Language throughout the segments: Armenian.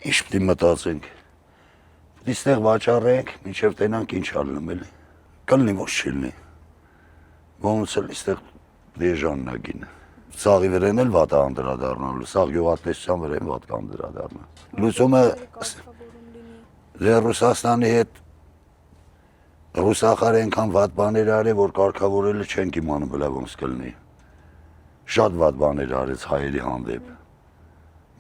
Ինչ պիտի մտածենք։ Պիտի ստեղ վաճառենք, մինչև տենանք ինչ ալնում էլի։ Կլինի ոչ չլինի։ Ոնց էլ ստեղ դեժանն է գինը։ Սաղի վրան էլ վատ է անդրադառնալու, սաղ գյուղատնտեսության վրա վատ է անդրադառնա։ Լուծումը Ռուսաստանի հետ Ռուսախար այնքան վատ բաներ արել, որ կարգավորելը չենք իմանում բլա ոնց կլինի։ Շատ վատ բաներ արեց հայերի հանդեպ։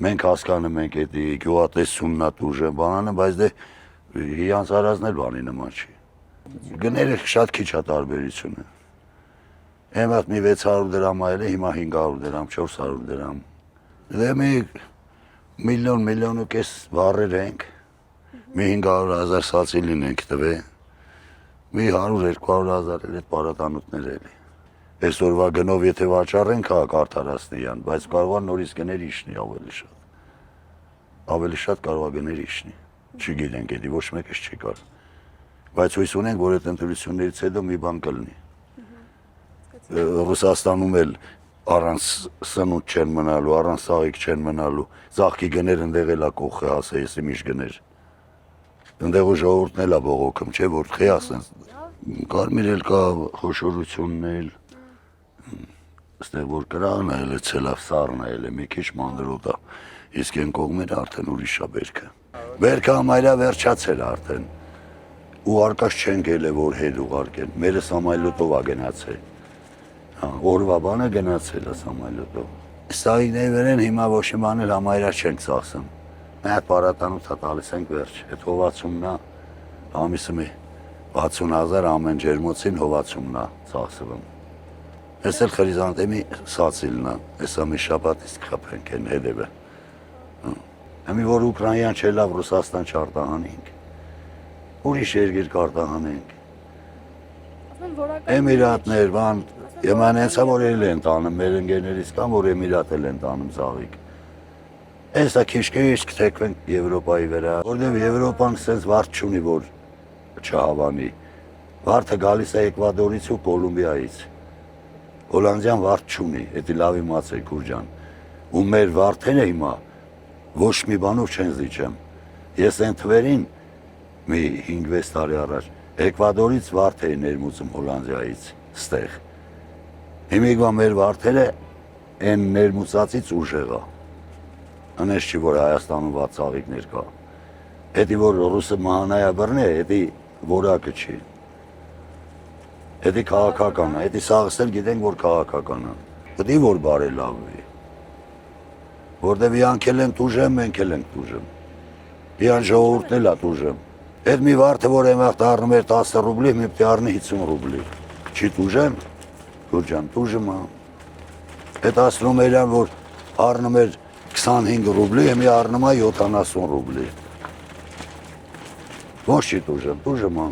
Մենք հասկանում ենք էդի գյուղատնտեսությունն է ուժը բանանը, բայց դե հիանց արածն էլ բանի նման չի։ Գները շատ քիչ է տարբերությունը։ Էմատ մի 600 դրամ այլ է, հիմա 500 դրամ, 400 դրամ։ Դե մի միլիոն ու կես վառեր ենք, մի 500,000 սացի լինենք տվե, մի 100-200 հազար էլ էդ պարատանուտներ էլի։ Այսօրվա գնով եթե վաճառենք կարդարացնի յան, բայց կարող է նորից գներ իշնի ավելի շատ։ Ավելի շատ կարող է գներ իշնի։ Չգիտենք էդի ոչ մեկս չի կար։ Բայց հույս ունենք, որ այդ ընտրություններից հետո մի բան կլինի։ Ռուսաստանում էլ առանց սնունդ չեն մնալու, առանց սաղիկ չեն մնալու, ծաղկի գներ ընդեղ էլ է կողքը ասե, եսի միշտ գներ։ Ընդեղ ու ժողովուրդն էլ է բողոքում, չէ, որ խի ասեն։ Կարմիր էլ կա, խոշորությունն էլ, ստեղ որ կրաղն էլ է ցելավ սառն էլ է, մի քիչ մանրոտ է, իսկ են կողմերը արդեն ուրիշ է բերքը։ Բերքը ամայլա վերջացել արդեն, ու արկաշ չեն գել է, որ հետ ուղարկեն, մերը սամայլոտով է գնացել։ Օրվա բանը գնացել է սամայլոտով։ Սաղիկների վերեն հիմա ոչ մի բան էլ համայրա չենք ծախսում։ Մի հատ պարատանուց է տալիս ենք վերջ, այդ հովացումն է, ամիսը մի 60,000 ամեն ջերմոցին հովացումն է ծախսվում։ Ես էլ խրիզանտեմի սացիլն է, հեսա մի շաբաթից կխապենք են հետևը։ Ամի որ Ուկրայան չէ լավ Ռուսաստան չարտահանենք, ուրիշ երկիր կարտահանենք։ Էմիրատներ, բան, Եման հենցա որ էլ են տանում, մեր ընկերներից կան, որ Էմիրատ էլ են տանում ծաղիկ։ Էսա քիչ-քիչ կթեքվենք Եվրոպայի վրա, որտեղ Եվրոպան սենց վարդ չունի, որ չհավանի։ Վարդը գալիս է Էկվադորից ու Կոլումբիայից։ Հոլանդիան վարդ չունի, էդի լավ իմացեք Գուրջան։ Ու մեր վարդերը հիմա ոչ մի բանով չեն զիջեմ։ Ես այն թվերին մի 5-6 տարի առաջ Էկվադորից վարդ էի ներմուծում Հոլանդիայից ստեղ։ Հիմիկվա մեր վարդերը են ներմուծածից ուժեղ է։ Անես չի, որ Հայաստանում վատ ծաղիկներ կա։ Էդի որ ռուսը մահանայա բռնի է, էդի որակը չի։ Էդի քաղաքական է, էդի սաղս էլ գիտենք, որ քաղաքական է։ Պետք է որ բարելավվի։ Որտև իրանք էլ են տուժեմ, մենք էլ ենք տուժեմ։ Իրան ժողովուրդն էլ է տուժեմ։ Էդ մի վարդը, որ այնվաղ առնում էր 10 ռուբլի, մի պիտի առնի 50 ռուբլի։ Չի տուժեմ, Գուրջան, տուժում է։ Էդ ասնում էրան, որ առնում էր 25 ռուբլի, հիմի առնում է 70 ռուբլի։ Ոչ չի տուժեմ, տուժում է։